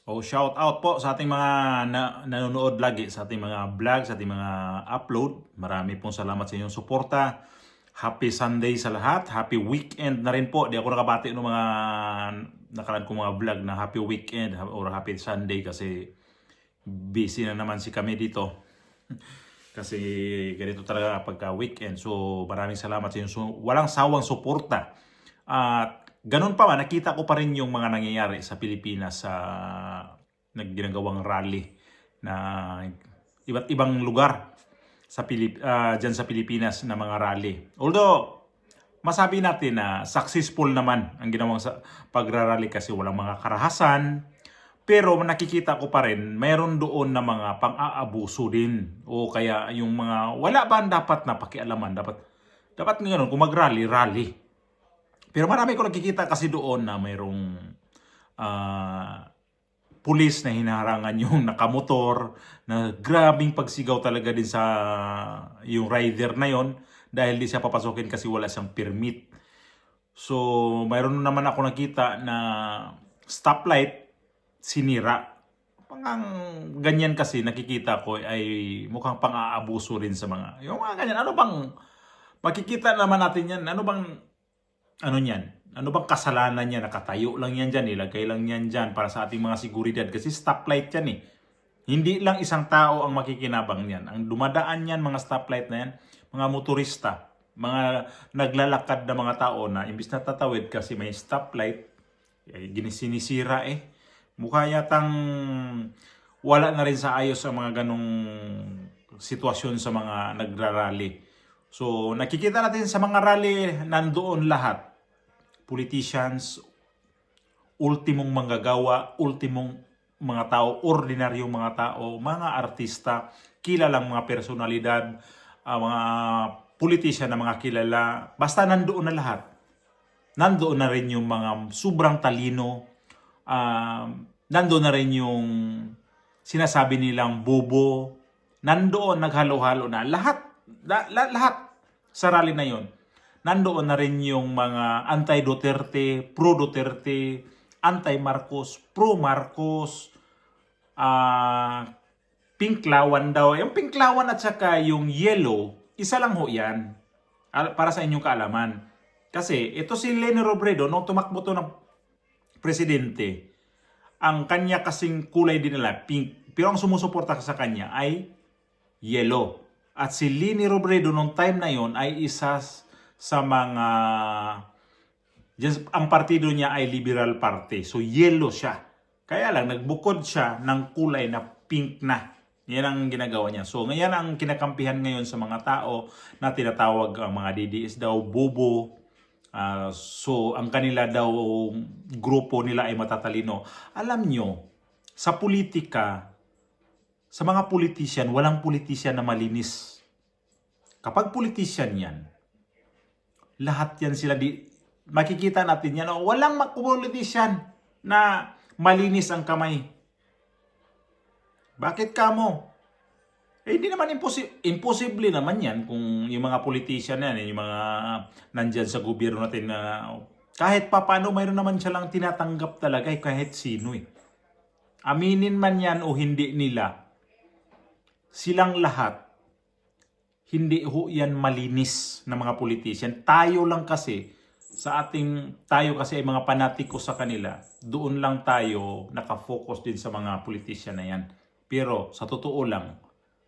Shout out po sa ating mga nanonood lagi sa ating mga vlog, sa ating mga upload. Marami pong salamat sa inyong suporta. Happy Sunday sa lahat. Happy weekend na rin po. Di ako nakabati ng mga nakaraan kong mga vlog na happy weekend or happy Sunday kasi busy na naman si kami dito. Kasi ganito talaga pagka weekend. So maraming salamat sa inyong walang sawang suporta. At ganun pa man, nakita ko pa rin yung mga nangyayari sa Pilipinas sa nagginagawang rally na iba't ibang lugar sa dyan sa Pilipinas na mga rally. Although, masabi natin na successful naman ang ginawang pagrarally kasi walang mga karahasan. Pero nakikita ko pa rin, mayroon doon na mga pang-aabuso din. O kaya yung mga, wala ba dapat na pakialaman? Dapat nga ganun, kung mag-rally, rally. Pero marami ko nakikita kasi doon na mayroong pulis na hinaharangan yung nakamotor, na grabing pagsigaw talaga din sa yung rider na yon dahil di siya papasokin kasi wala siyang permit. So, mayroon naman ako nakita na stoplight sinira. Pangang ganyan kasi nakikita ko ay mukhang pang-aabuso rin sa mga, yung mga ganyan. Ano bang, makikita naman natin yan, ano bang ano niyan? Ano bang kasalanan niya? Nakatayo lang yan dyan, ilagay lang yan dyan para sa ating mga seguridad. Kasi stoplight yan eh. Hindi lang isang tao ang makikinabang niyan. Ang dumadaan yan, mga stoplight na yan, mga motorista, mga naglalakad na mga tao na imbis na tatawid kasi may stoplight, sinisira eh. Mukha yatang wala na rin sa ayos ang mga ganong sitwasyon sa mga nagrarally. So, nakikita natin sa mga rally, nandoon lahat. Politicians, ultimong manggagawa, ultimong mga tao, ordinaryong mga tao, mga artista, kilalang mga personalidad, mga politician na mga kilala. Basta nandoon na lahat. Nandoon na rin yung mga sobrang talino. Nandoon na rin yung sinasabi nilang bobo. Nandoon, naghalo-halo na. Lahat sa rally na yon. Nandoon na rin yung mga anti-Duterte, pro-Duterte, anti-Marcos, pro-Marcos, pinklawan daw. Yung pinklawan at saka yung yellow, isa lang ho yan. Para sa inyong kaalaman. Kasi ito si Leni Robredo, nung tumakbo to ng presidente, ang kanya kasing kulay din nila, pink. Pero ang sumusuporta sa kanya ay yellow. At si Leni Robredo nung time na yon ay isa sa mga, ang partido niya ay Liberal Party. So yellow siya. Kaya lang nagbukod siya ng kulay na pink na. Yan ang ginagawa niya. So ngayon ang kinakampihan ngayon sa mga tao na tinatawag ang mga DDS daw bobo. So ang kanila daw grupo nila ay matatalino. Alam nyo, sa politika, sa mga politician, walang politician na malinis. Kapag politician yan, lahat yan sila makikita natin yan. Walang politician na malinis ang kamay. Bakit kamo? Hindi naman imposible naman yan kung yung mga politician yan, yung mga nandyan sa gobyerno natin na kahit paano mayroon naman siya lang tinatanggap talaga kahit sino eh. Aminin man yan o hindi nila, silang lahat, hindi ho yan malinis na mga politician. Tayo kasi ay mga panatiko sa kanila. Doon lang tayo nakafocus din sa mga politician na yan. Pero sa totoo lang,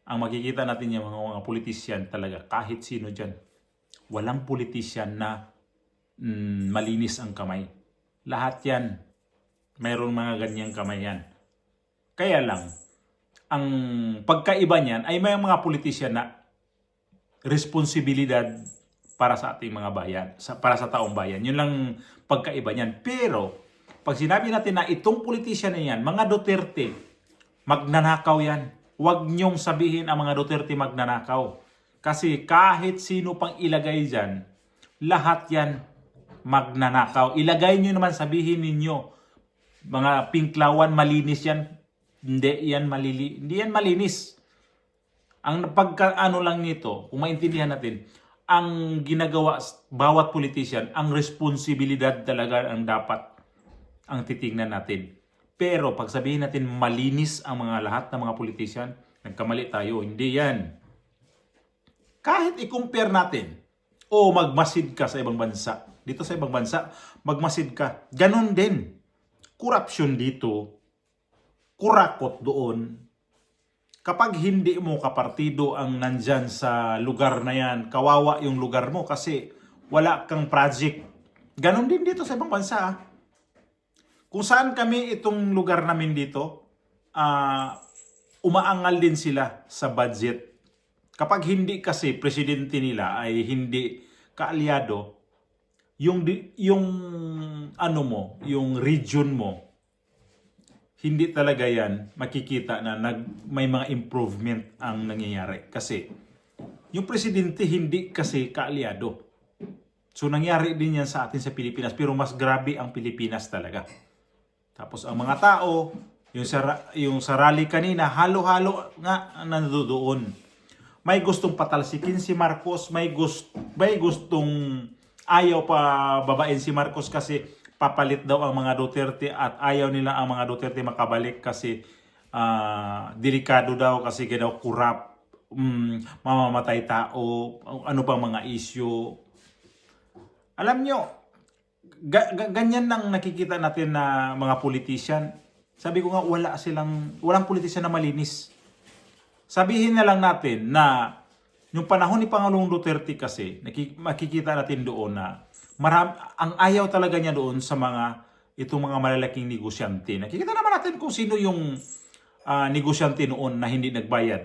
ang makikita natin yung mga politician talaga, kahit sino dyan, walang politician na malinis ang kamay. Lahat yan, mayroong mga ganyang kamay yan. Kaya lang, ang pagkaiba niyan ay may mga politician na responsibilidad para sa ating mga bayan, para sa taong bayan. Yun lang pagkaiba niyan. Pero, pag sinabi natin na itong politician na yan, mga Duterte, magnanakaw yan. Huwag niyong sabihin ang mga Duterte magnanakaw. Kasi kahit sino pang ilagay dyan, lahat yan magnanakaw. Ilagay niyo naman, sabihin ninyo, mga pinklawan, malinis yan. Hindi yan malinis. Ang pagkaano lang nito, kung maintindihan natin, ang ginagawa bawat politician, ang responsibilidad talaga ang dapat ang titingnan natin. Pero pag sabihin natin malinis ang mga lahat ng mga politician, nagkamali tayo. Hindi yan. Kahit i-compare natin o magmasid ka sa ibang bansa, dito sa ibang bansa, magmasid ka, ganun din. Corruption dito, kurakot doon. Kapag hindi mo kapartido ang nandyan sa lugar na yan, kawawa yung lugar mo kasi wala kang project. Ganun din dito sa ibang bansa. Kung saan kami itong lugar namin dito, umaangal din sila sa budget. Kapag hindi kasi presidente nila ay hindi kaalyado, yung ano mo, yung region mo, hindi talaga yan makikita na may mga improvement ang nangyayari. Kasi yung presidente hindi kasi kaalyado. So nangyari din yan sa atin sa Pilipinas, pero mas grabe ang Pilipinas talaga. Tapos ang mga tao, yung sa rally kanina, halo-halo nga nandoon. May gustong patalsikin si Marcos, may gustong ayaw pa babain si Marcos kasi papalit daw ang mga Duterte at ayaw nila ang mga Duterte makabalik kasi delikado daw kasi daw kurap, mamamatay tao, ano pa mga issue. Alam nyo, ganyan lang nakikita natin na mga politician. Sabi ko nga, walang politician na malinis. Sabihin na lang natin na yung panahon ni Pangulong Duterte kasi, makikita natin doon na ang ayaw talaga niya doon sa itong mga malalaking negosyante. Nakikita naman natin kung sino yung negosyante noon na hindi nagbayad,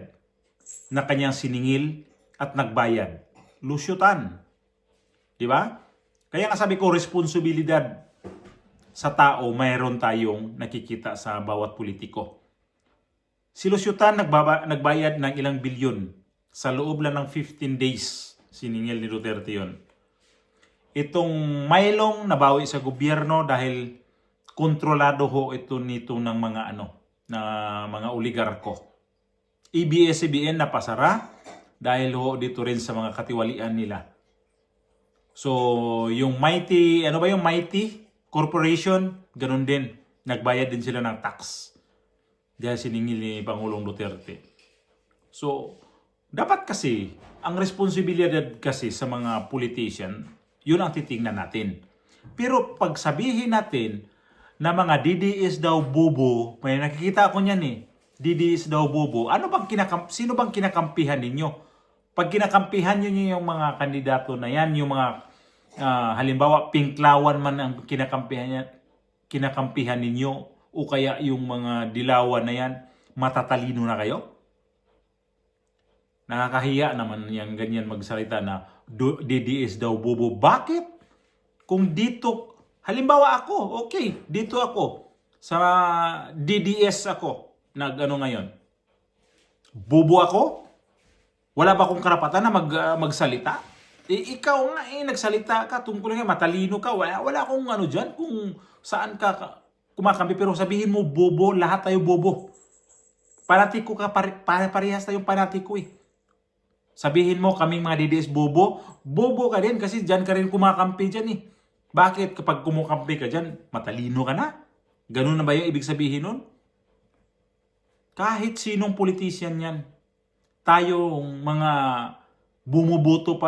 na kanyang siningil at nagbayad. Lusyutan. Di ba? Kaya nga sabi ko, responsibilidad sa tao mayroon tayong nakikita sa bawat politiko. Si Lusyutan nagbayad ng ilang bilyon sa loob lang ng 15 days. Siningil ni Duterte yun. Itong Maylong nabawi sa gobyerno dahil kontrolado ho ito nito ng mga oligarko. ABS-CBN napasara dahil ho dito rin sa mga katiwalian nila. So, yung Mighty Corporation, ganun din. Nagbayad din sila ng tax. Dahil siningil ni Pangulong Duterte. So, dapat kasi, ang responsibilidad kasi sa mga politician, yun ang titingnan natin. Pero pag sabihin natin na mga DDS daw bobo, may nakikita ako niyan DDS daw bobo, sino bang kinakampihan ninyo? Pag kinakampihan niyo yung mga kandidato na yan, yung mga halimbawa Pinklawan man ang kinakampihan ninyo, o kaya yung mga dilawan na yan, matatalino na kayo? Nakakahiya naman yung ganyan magsalita na DDS daw bobo. Bakit? Kung dito, halimbawa ako, okay, dito ako, sa DDS ako, ngayon. Bobo ako? Wala ba akong karapatan na magsalita? Ikaw nga nagsalita ka tungkol nga, matalino ka, wala akong dyan kung saan ka kumakampi, pero sabihin mo bobo, lahat tayo bobo. Panatiko ka, parehas tayong panatiko Sabihin mo kaming mga DDS bobo, bobo ka din kasi dyan ka rin kumakampi dyan Bakit kapag kumukampi ka dyan, matalino ka na? Ganun na ba yung ibig sabihin nun? Kahit sinong politician yan, tayong mga bumuboto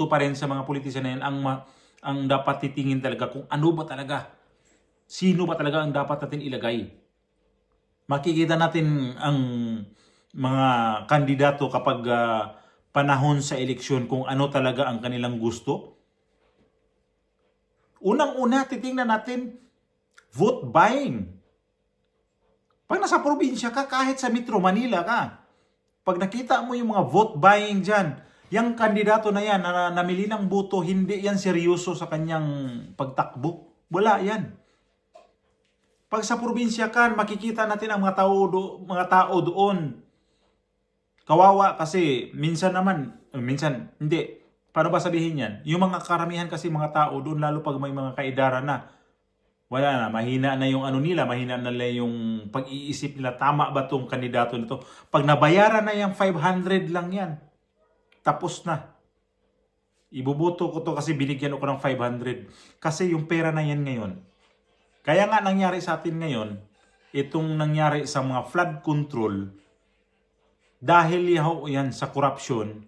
pa rin sa mga politician na yan, ang dapat titingin talaga kung ano ba talaga, sino ba talaga ang dapat natin ilagay. Makikita natin ang mga kandidato kapag panahon sa eleksyon kung ano talaga ang kanilang gusto. Unang-una, titingnan natin, vote buying. Pag nasa probinsya ka, kahit sa Metro Manila ka, pag nakita mo yung mga vote buying dyan, yung kandidato na yan, na namili ng boto, hindi yan seryoso sa kanyang pagtakbo. Wala yan. Pag sa probinsya ka, makikita natin ang mga tao doon. Kawawa kasi minsan hindi. Paano ba sabihin yan? Yung mga karamihan kasi mga tao doon, lalo pag may mga kaedaran na, wala na, mahina na yung mahina na yung pag-iisip nila, tama ba tong kandidato nito? Pag nabayaran na yung 500 lang yan, tapos na. Ibuboto ko to kasi binigyan ako ng 500. Kasi yung pera na yan ngayon, Kaya nga nangyari sa atin ngayon, itong nangyari sa mga flood control, dahil yan sa korupsyon,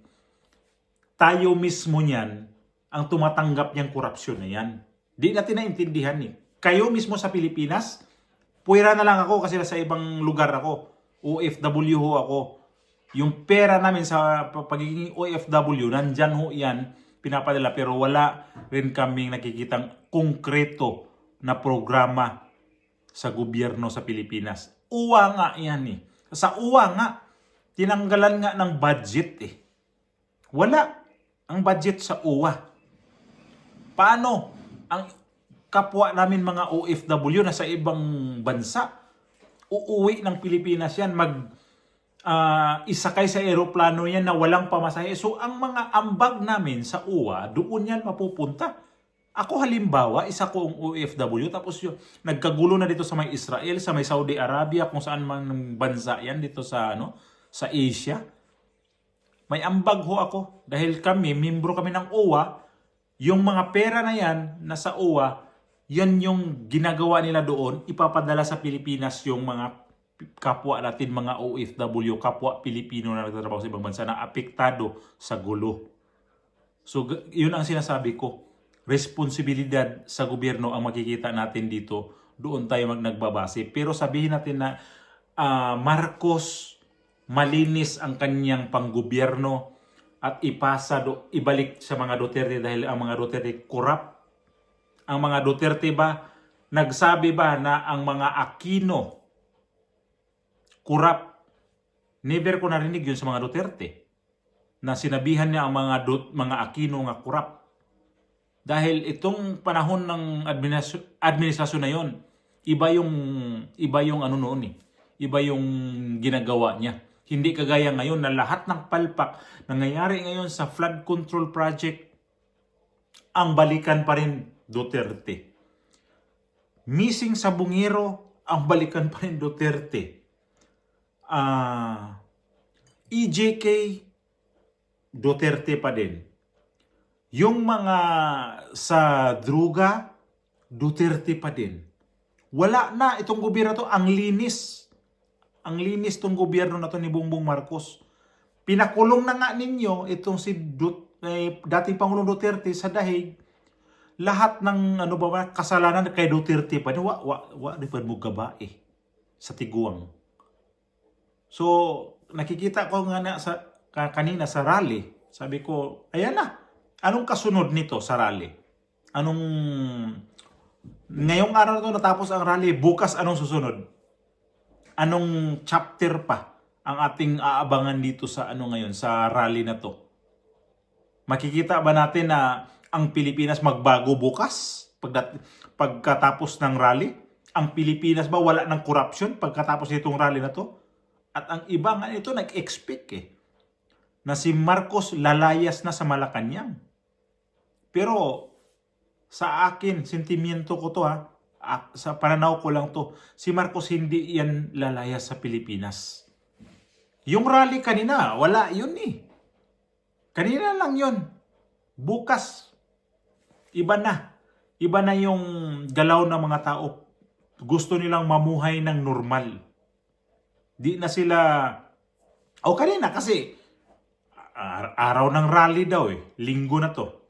tayo mismo niyan ang tumatanggap niyang korupsyon na yan. Di natin naintindihan eh. Kayo mismo sa Pilipinas, puwera na lang ako kasi nasa ibang lugar ako. OFW ho ako. Yung pera namin sa pagiging OFW, nandyan ho yan, pinapadala. Pero wala rin kaming nakikitang konkreto na programa sa gobyerno sa Pilipinas. Uwa nga yan eh. Sa uwa nga, tinanggalan nga ng budget eh. Wala ang budget sa uwa. Paano ang kapwa namin mga OFW na sa ibang bansa, uuwi ng Pilipinas yan, isakay sa eroplano yan na walang pamasahe. So ang mga ambag namin sa uwa, doon yan mapupunta. Ako halimbawa, isa kong OFW, tapos yun, nagkagulo na dito sa may Israel, sa may Saudi Arabia, kung saan man bansa yan dito sa sa Asia. May ambag ho ako dahil kami, membro kami ng OWA. Yung mga pera na yan nasa OWA, yan yung ginagawa nila doon, ipapadala sa Pilipinas yung mga kapwa natin, mga OFW, kapwa Pilipino na nagtatrabaho sa ibang bansa na apektado sa gulo. So yun ang sinasabi ko. Responsibilidad sa gobyerno ang makikita natin dito. Doon tayo nagbabase. Pero sabihin natin na Marcos, malinis ang kanyang panggobyerno at ibalik sa mga Duterte dahil ang mga Duterte corrupt. Ang mga Duterte ba, nagsabi ba na ang mga Aquino corrupt? Never ko narinig yun sa mga Duterte na sinabihan niya ang mga Aquino nga corrupt. Dahil itong panahon ng administrasyon na yon, iba yung ano noon eh. Iba yung ginagawa niya. Hindi kagaya ngayon na lahat ng palpak nangyayari ngayon sa flood control project, ang balikan pa rin Duterte. Missing sa Bungiro, ang balikan pa rin Duterte. EJK, Duterte pa din. Yung mga sa druga, Duterte pa din. Wala na itong gobyerno to, ang linis. Ang linis tong gobyerno na to ni Bongbong Marcos. Pinakulong na nga ninyo itong dating Pangulong Duterte sa dahig. Lahat ng kasalanan kay Duterte pa. Di pa mo gabae sa tiguang. So, nakikita ko nga na kanina sa rally. Sabi ko, ayan na. Anong kasunod nito sa rally? Ngayong araw na to natapos ang rally, bukas anong susunod? Anong chapter pa ang ating aabangan dito sa ngayon, sa rally na to? Makikita ba natin na ang Pilipinas magbago bukas pagkatapos ng rally? Ang Pilipinas ba wala ng corruption pagkatapos nitong rally na to? At ang iba nga ito nag-expect na si Marcos lalayas na sa Malacanang. Pero sa akin, sentimiento ko to sa pananaw ko lang to, si Marcos hindi yan lalayas sa Pilipinas. Yung rally kanina, wala yun eh. Kanina lang yun. Bukas, iba na. Iba na yung galaw ng mga tao. Gusto nilang mamuhay ng normal. Di na sila, kanina kasi, araw ng rally daw linggo na to.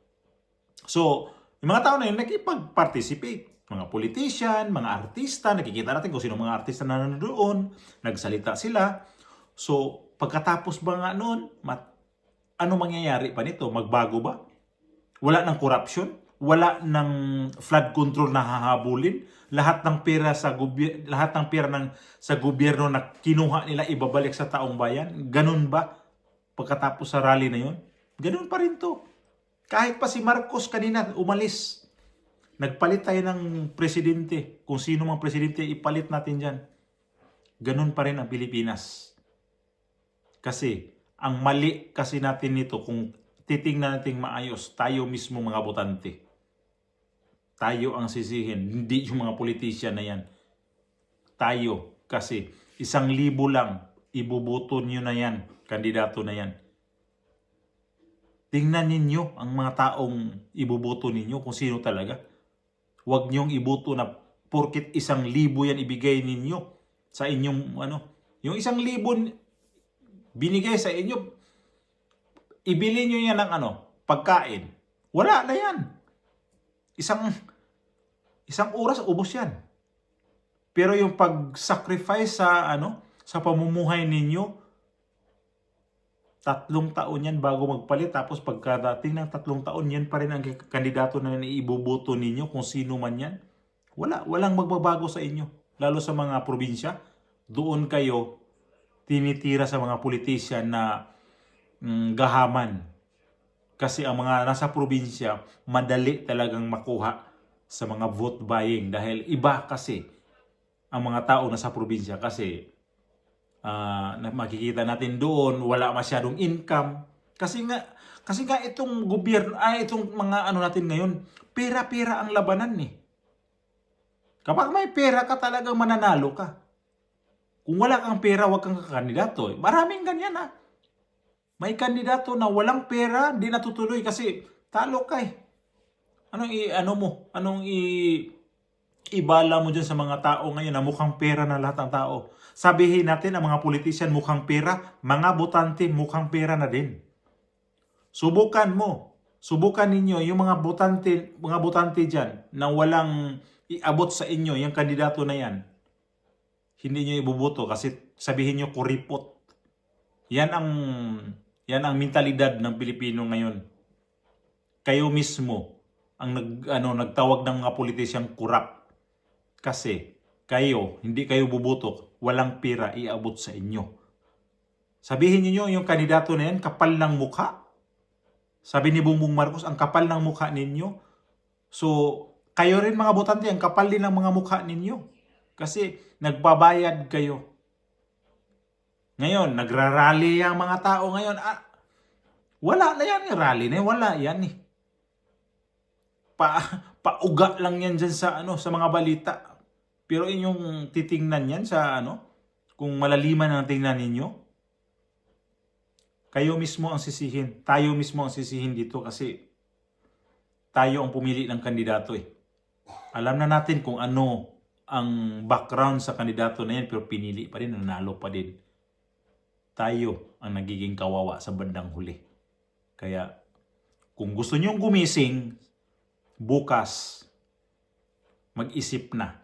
So, yung mga tao na yun nakipag-participate. Mga politician, mga artista, nakikita natin kung sino mga artista na nandoon, nagsalita sila. So, pagkatapos ba nga noon, ano mangyayari pa nito? Magbago ba? Wala ng corruption? Wala ng flood control na hahabulin? Lahat ng pera sa gobyerno na kinuha nila ibabalik sa taong bayan? Ganun ba? Pagkatapos sa rally na yun? Ganun pa rin to. Kahit pa si Marcos kanina umalis. Nagpalit tayo ng presidente. Kung sino mang presidente, ipalit natin dyan. Ganun pa rin ang Pilipinas. Kasi, ang mali kasi natin nito, kung titingnan natin maayos, tayo mismo mga botante. Tayo ang sisihin, hindi yung mga politician na yan. Tayo, kasi 1,000 lang, ibubuto nyo na yan, kandidato na yan. Tingnan ninyo ang mga taong ibuboto ninyo kung sino talaga. Huwag niyong iboto na porkit 1,000 yan ibigay ninyo sa inyong yung 1,000 binigay sa inyo, ibili nyo yan ng pagkain. Wala na yan. Isang oras, ubos yan. Pero yung pag-sacrifice sa pamumuhay ninyo, 3 taon yan bago magpalit. Tapos pagkadating ng 3 taon, yan pa rin ang kandidato na ibuboto ninyo kung sino man yan. Walang magbabago sa inyo. Lalo sa mga probinsya, doon kayo tinitira sa mga politician na gahaman. Kasi ang mga nasa probinsya, madali talagang makuha sa mga vote buying. Dahil iba kasi ang mga tao nasa probinsya. Kasi makikita natin doon, wala masyadong income. Kasi nga itong gobyerno, itong mga natin ngayon, pera-pera ang labanan eh. Kapag may pera ka, talagang mananalo ka. Kung wala kang pera, wag kang kandidato. Maraming ganyan May kandidato na walang pera, di natutuloy kasi talo ka eh. Anong ibala mo dyan sa mga tao ngayon na mukhang pera na lahat ng tao? Sabihin natin ang mga politician mukhang pera, mga botante mukhang pera na din. Subukan mo. Subukan ninyo yung mga botante dyan na walang iabot sa inyo, yung kandidato na yan. Hindi nyo ibuboto kasi sabihin nyo kuripot. Yan ang mentalidad ng Pilipino ngayon. Kayo mismo ang nagtawag ng mga politician kurap. Kasi hindi kayo buboto, walang pera iabot sa inyo. Sabihin niyo yung kandidato na yan, kapal ng mukha. Sabi ni Bongbong Marcos, ang kapal ng mukha ninyo. So, kayo rin mga botante, ang kapal din ng mga mukha ninyo. Kasi nagbabayad kayo. Ngayon, nagrarally ang mga tao ngayon. Wala na yan, rally na yan, wala yan eh. Pauga lang yan dyan sa mga balita. Pero inyong titingnan yan sa kung malaliman ang tingnan ninyo, kayo mismo ang sisihin. Tayo mismo ang sisihin dito kasi tayo ang pumili ng kandidato eh. Alam na natin kung ano ang background sa kandidato na yan, pero pinili pa rin, nanalo pa din. Tayo ang nagiging kawawa sa bandang huli. Kaya kung gusto nyong gumising, bukas mag-isip na